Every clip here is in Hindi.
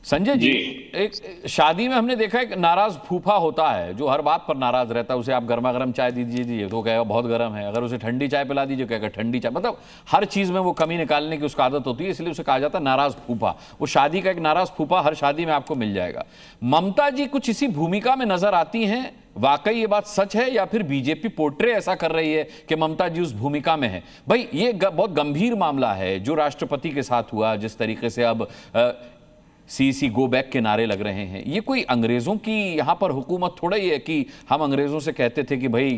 संजय जी, एक शादी में हमने देखा एक नाराज फूफा होता है जो हर बात पर नाराज रहता है। उसे आप गर्मा गर्म चाय दीजिए तो कहेगा बहुत गर्म है, अगर उसे ठंडी चाय पिला दीजिए कहेगा ठंडी चाय। मतलब हर चीज में वो कमी निकालने की उसका आदत होती है, इसलिए उसे कहा जाता है नाराज फूफा। वो शादी का एक नाराज फूफा हर शादी में आपको मिल जाएगा। ममता जी कुछ इसी भूमिका में नजर आती हैं, वाकई ये बात सच है या फिर बीजेपी पोर्ट्रे ऐसा कर रही है कि ममता जी उस भूमिका में है? भाई ये बहुत गंभीर मामला है जो राष्ट्रपति के साथ हुआ, जिस तरीके से अब सीसी गो बैक के नारे लग रहे हैं। ये कोई अंग्रेजों की यहां पर हुकूमत थोड़ा ही है कि हम अंग्रेजों से कहते थे कि भाई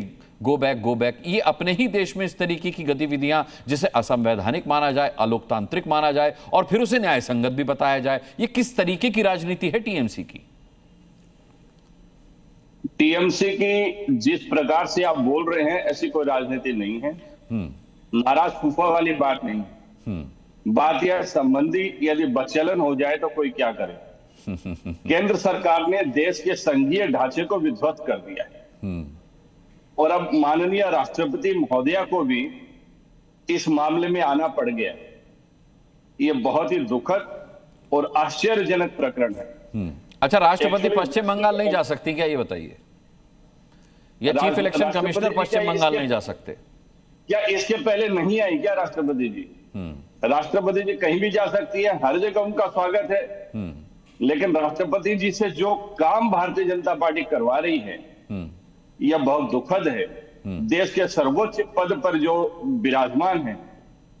गो बैक गो बैक। ये अपने ही देश में इस तरीके की गतिविधियां जिसे असंवैधानिक माना जाए, अलोकतांत्रिक माना जाए और फिर उसे न्याय संगत भी बताया जाए, ये किस तरीके की राजनीति है टीएमसी की? टीएमसी की जिस प्रकार से आप बोल रहे हैं ऐसी कोई राजनीति नहीं है। नाराज फूफा वाली बात नहीं। बात यह संबंधी यदि बचलन हो जाए तो कोई क्या करे। केंद्र सरकार ने देश के संघीय ढांचे को विध्वस्त कर दिया है और अब माननीय राष्ट्रपति महोदया को भी इस मामले में आना पड़ गया। ये बहुत ही दुखद और आश्चर्यजनक प्रकरण है। अच्छा, राष्ट्रपति पश्चिम बंगाल नहीं जा सकती क्या, ये बताइए? या चीफ इलेक्शन कमिश्नर पश्चिम बंगाल नहीं जा सकते क्या? इसके पहले नहीं आई क्या राष्ट्रपति जी? राष्ट्रपति जी कहीं भी जा सकती है, हर जगह उनका स्वागत है। लेकिन राष्ट्रपति जी से जो काम भारतीय जनता पार्टी करवा रही है यह बहुत दुखद है। देश के सर्वोच्च पद पर जो विराजमान है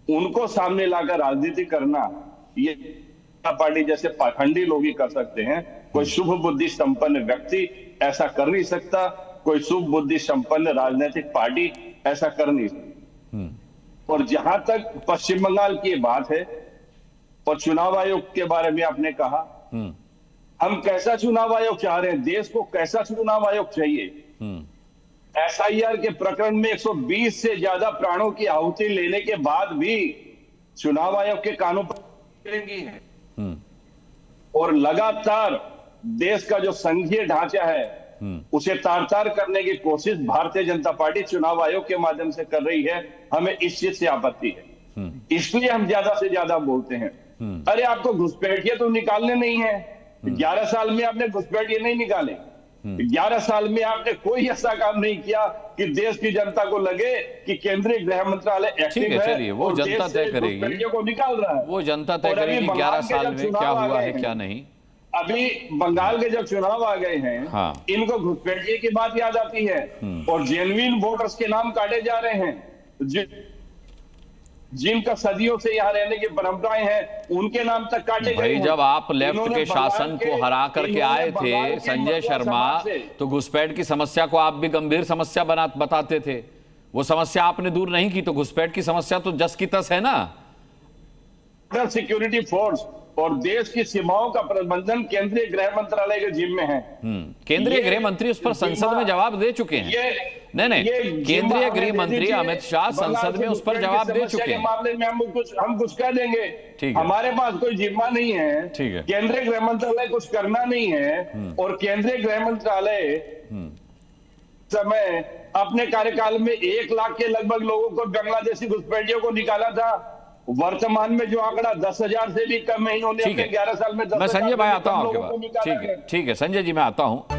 उनको सामने लाकर राजनीति करना, ये पार्टी जैसे पाखंडी लोग ही कर सकते हैं। कोई शुभ बुद्धि संपन्न व्यक्ति ऐसा कर नहीं सकता, कोई शुभ बुद्धि संपन्न राजनीतिक पार्टी ऐसा कर नहीं सकती। और जहां तक पश्चिम बंगाल की बात है और चुनाव आयोग के बारे में आपने कहा, हम कैसा चुनाव आयोग चाह रहे हैं, देश को कैसा चुनाव आयोग चाहिए? एसआईआर के प्रकरण में 120 से ज्यादा प्राणों की आहुति लेने के बाद भी चुनाव आयोग के कानून है और लगातार देश का जो संघीय ढांचा है उसे तार-तार करने की कोशिश भारतीय जनता पार्टी चुनाव आयोग के माध्यम से कर रही है। हमें इस चीज से आपत्ति है, इसलिए हम ज्यादा से ज्यादा बोलते हैं। अरे आपको घुसपैठिए तो निकालने नहीं है। 11 साल में आपने घुसपैठिए नहीं निकाले। 11 साल में आपने कोई ऐसा काम नहीं किया कि देश की जनता को लगे कि केंद्रीय गृह मंत्रालय एक्टिव है। चलिए, वो जनता तय करेगी, को निकाल रहा है, वो जनता तय करेगी 11 साल में क्या हुआ है क्या नहीं। अभी बंगाल के जब चुनाव आ गए हैं, हाँ, इनको घुसपैठिए की बात याद आती है और जेन्युइन वोटर्स के नाम काटे जा रहे हैं। जिनका सदियों से यहाँ रहने की परंपराएं हैं उनके नाम तक काटे गए हैं। जब आप लेफ्ट के शासन को हरा करके आए थे संजय शर्मा, तो घुसपैठ की समस्या को आप भी गंभीर समस्या बताते थे। वो समस्या आपने दूर नहीं की, तो घुसपैठ की समस्या तो जस की तस है ना। सिक्योरिटी फोर्स और देश की सीमाओं का प्रबंधन केंद्रीय गृह मंत्रालय के जिम्मे है। केंद्रीय गृह मंत्री उस पर संसद में जवाब दे चुके हैं। नहीं, केंद्रीय गृह मंत्री अमित शाह संसद में उस पर जवाब दे चुके हैं। मामले में हम कुछ कह देंगे, हमारे पास कोई जिम्मा नहीं है। केंद्रीय गृह मंत्रालय कुछ करना नहीं है और केंद्रीय गृह मंत्रालय समय अपने कार्यकाल में 1 लाख के लगभग लोगों को, बांग्लादेशी घुसपैठियों को निकाला था। वर्तमान में जो आंकड़ा 10,000 से भी कम है, इन्होंने अपने 11 साल में 10,000। मैं संजय भाई आता हूं आपके पास। ठीक है संजय जी, मैं आता हूं।